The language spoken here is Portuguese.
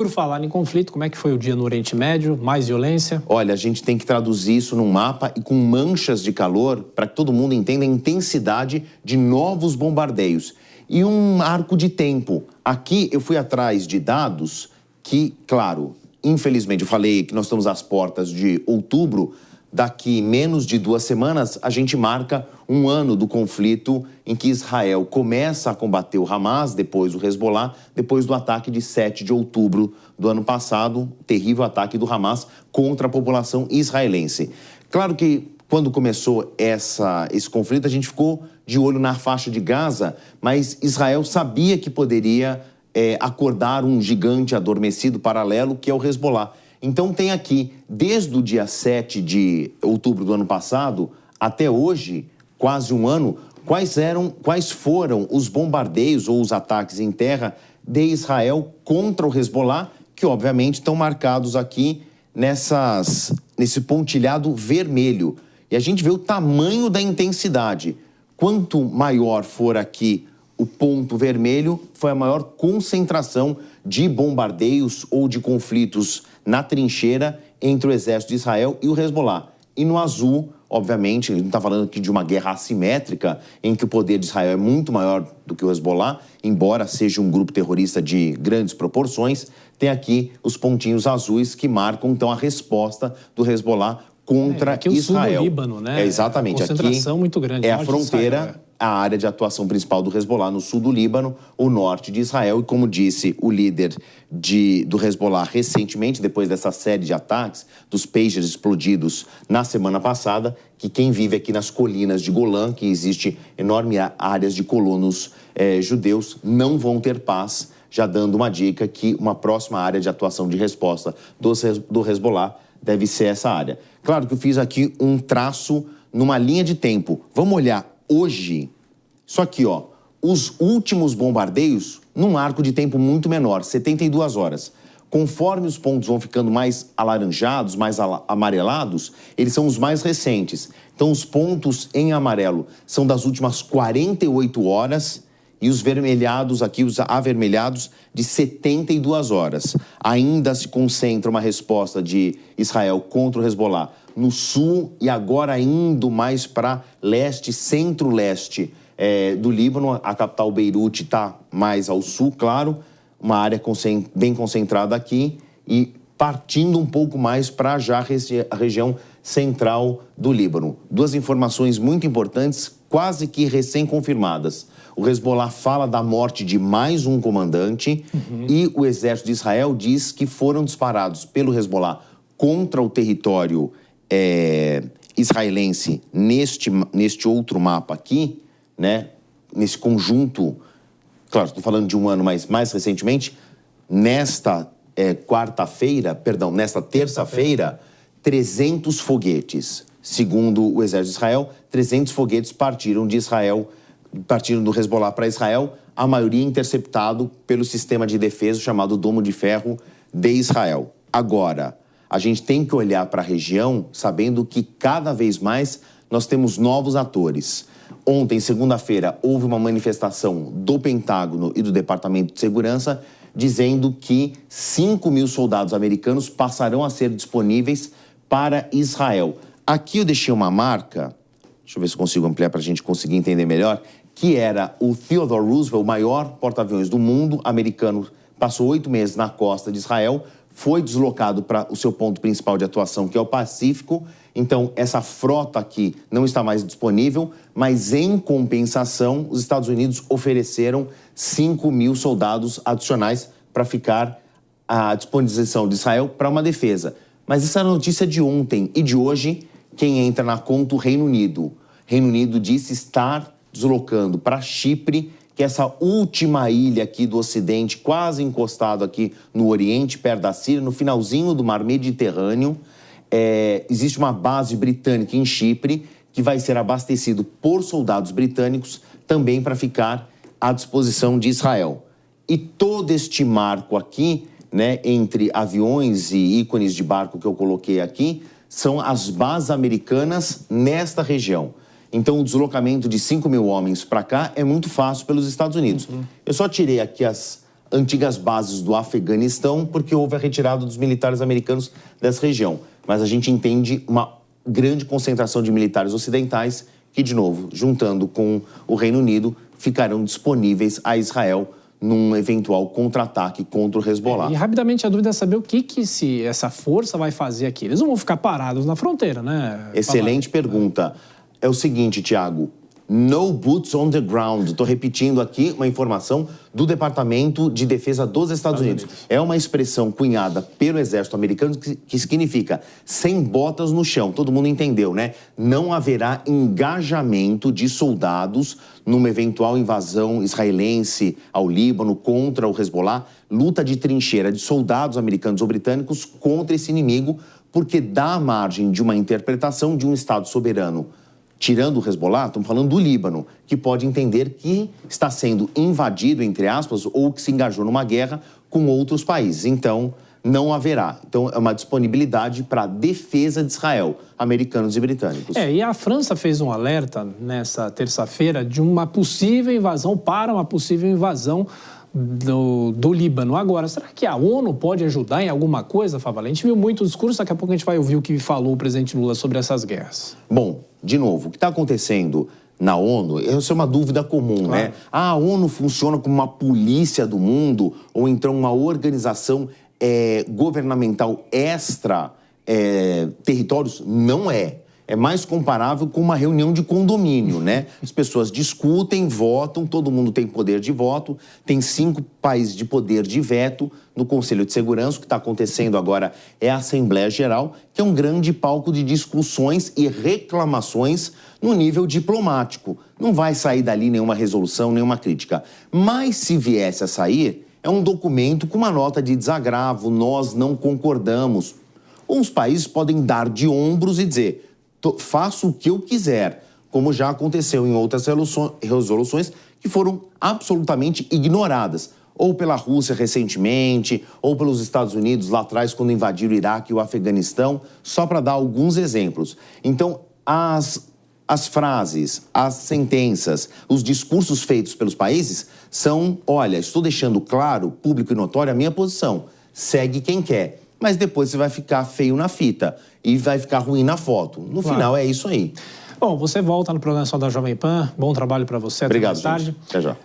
Por falar em conflito, como é que foi o dia no Oriente Médio? Mais violência? Olha, a gente tem que traduzir isso num mapa e com manchas de calor para que todo mundo entenda a intensidade de novos bombardeios. E um arco de tempo. Aqui eu fui atrás de dados que, claro, infelizmente, eu falei que nós estamos às portas de outubro. Daqui menos de 2 semanas, a gente marca um ano do conflito em que Israel começa a combater o Hamas, depois o Hezbollah, depois do ataque de 7 de outubro do ano passado, o terrível ataque do Hamas contra a população israelense. Claro que quando começou esse conflito, a gente ficou de olho na faixa de Gaza, mas Israel sabia que poderia acordar um gigante adormecido paralelo, que é o Hezbollah. Então tem aqui, desde o dia 7 de outubro do ano passado até hoje, quase um ano, quais foram os bombardeios ou os ataques em terra de Israel contra o Hezbollah, que obviamente estão marcados aqui nesse pontilhado vermelho. E a gente vê o tamanho da intensidade. Quanto maior for aqui o ponto vermelho, foi a maior concentração de bombardeios ou de conflitos na trincheira entre o exército de Israel e o Hezbollah. E no azul, obviamente, a gente não está falando aqui de uma guerra assimétrica em que o poder de Israel é muito maior do que o Hezbollah, embora seja um grupo terrorista de grandes proporções. Tem aqui os pontinhos azuis que marcam, então, a resposta do Hezbollah contra aqui Israel. O sul do Líbano, né? Exatamente. Concentração aqui muito grande. É a fronteira, Israel, a área de atuação principal do Hezbollah no sul do Líbano, o norte de Israel. E como disse o líder do Hezbollah recentemente, depois dessa série de ataques, dos pagers explodidos na semana passada, que quem vive aqui nas colinas de Golã, que existe enormes áreas de colonos judeus, não vão ter paz, já dando uma dica que uma próxima área de atuação de resposta do Hezbollah deve ser essa área. Claro que eu fiz aqui um traço numa linha de tempo. Vamos olhar hoje, isso aqui, ó, os últimos bombardeios num arco de tempo muito menor, 72 horas. Conforme os pontos vão ficando mais alaranjados, mais amarelados, eles são os mais recentes. Então, os pontos em amarelo são das últimas 48 horas e os vermelhados aqui, os avermelhados, de 72 horas. Ainda se concentra uma resposta de Israel contra o Hezbollah no sul e agora indo mais para leste, centro-leste do Líbano. A capital Beirute está mais ao sul, claro, uma área bem concentrada aqui e partindo um pouco mais para já a região central do Líbano. 2 informações muito importantes, quase que recém-confirmadas. O Hezbollah fala da morte de mais um comandante e o exército de Israel diz que foram disparados pelo Hezbollah contra o território israelense neste outro mapa aqui, né? Nesse conjunto, claro, estou falando de um ano, mas mais recentemente, nesta terça-feira, 300 foguetes. Segundo o exército de Israel, 300 foguetes partiram do Hezbollah para Israel, a maioria interceptado pelo sistema de defesa chamado Domo de Ferro de Israel. Agora, a gente tem que olhar para a região sabendo que cada vez mais nós temos novos atores. Ontem, segunda-feira, houve uma manifestação do Pentágono e do Departamento de Segurança dizendo que 5.000 soldados americanos passarão a ser disponíveis para Israel. Aqui eu deixei uma marca, deixa eu ver se consigo ampliar para a gente conseguir entender melhor, que era o Theodore Roosevelt, o maior porta-aviões do mundo americano, passou 8 meses na costa de Israel, foi deslocado para o seu ponto principal de atuação, que é o Pacífico. Então, essa frota aqui não está mais disponível, mas em compensação, os Estados Unidos ofereceram 5.000 soldados adicionais para ficar à disposição de Israel para uma defesa. Mas essa é a notícia de ontem e de hoje, quem entra na conta, o Reino Unido. O Reino Unido disse estar deslocando para Chipre, que é essa última ilha aqui do Ocidente, quase encostado aqui no Oriente, perto da Síria, no finalzinho do Mar Mediterrâneo. Existe uma base britânica em Chipre, que vai ser abastecido por soldados britânicos, também para ficar à disposição de Israel. E todo este marco aqui, né, entre aviões e ícones de barco que eu coloquei aqui, são as bases americanas nesta região. Então, o deslocamento de 5.000 homens para cá é muito fácil pelos Estados Unidos. Eu só tirei aqui antigas bases do Afeganistão, porque houve a retirada dos militares americanos dessa região. Mas a gente entende uma grande concentração de militares ocidentais que, de novo, juntando com o Reino Unido, ficarão disponíveis a Israel num eventual contra-ataque contra o Hezbollah. E rapidamente a dúvida é saber o que essa força vai fazer aqui. Eles não vão ficar parados na fronteira, né? Excelente pergunta. É o seguinte, Tiago, no boots on the ground. Estou repetindo aqui uma informação do Departamento de Defesa dos Estados Unidos. É uma expressão cunhada pelo exército americano que significa sem botas no chão. Todo mundo entendeu, né? Não haverá engajamento de soldados numa eventual invasão israelense ao Líbano contra o Hezbollah. Luta de trincheira de soldados americanos ou britânicos contra esse inimigo, porque dá margem de uma interpretação de um Estado soberano. Tirando o Hezbollah, estamos falando do Líbano, que pode entender que está sendo invadido, entre aspas, ou que se engajou numa guerra com outros países. Então, não haverá. Então, é uma disponibilidade para a defesa de Israel, americanos e britânicos. E a França fez um alerta nessa terça-feira de uma possível invasão, do Líbano. Agora, será que a ONU pode ajudar em alguma coisa, Favale? A gente viu muito discurso, daqui a pouco a gente vai ouvir o que falou o presidente Lula sobre essas guerras. Bom, de novo, o que está acontecendo na ONU, essa é uma dúvida comum, claro, né? A ONU funciona como uma polícia do mundo ou então uma organização governamental extra territórios? Não é. É mais comparável com uma reunião de condomínio, né? As pessoas discutem, votam, todo mundo tem poder de voto, tem 5 países de poder de veto no Conselho de Segurança. O que está acontecendo agora é a Assembleia Geral, que é um grande palco de discussões e reclamações no nível diplomático. Não vai sair dali nenhuma resolução, nenhuma crítica. Mas se viesse a sair, é um documento com uma nota de desagravo, nós não concordamos. Os países podem dar de ombros e dizer: faço o que eu quiser, como já aconteceu em outras resoluções que foram absolutamente ignoradas, ou pela Rússia recentemente, ou pelos Estados Unidos lá atrás quando invadiram o Iraque e o Afeganistão, só para dar alguns exemplos. Então, as frases, as sentenças, os discursos feitos pelos países são: olha, estou deixando claro, público e notório, a minha posição, segue quem quer. Mas depois você vai ficar feio na fita e vai ficar ruim na foto. No final, é isso aí. Bom, você volta no programa da Jovem Pan. Bom trabalho para você. Obrigado, até mais tarde. Gente. Até já.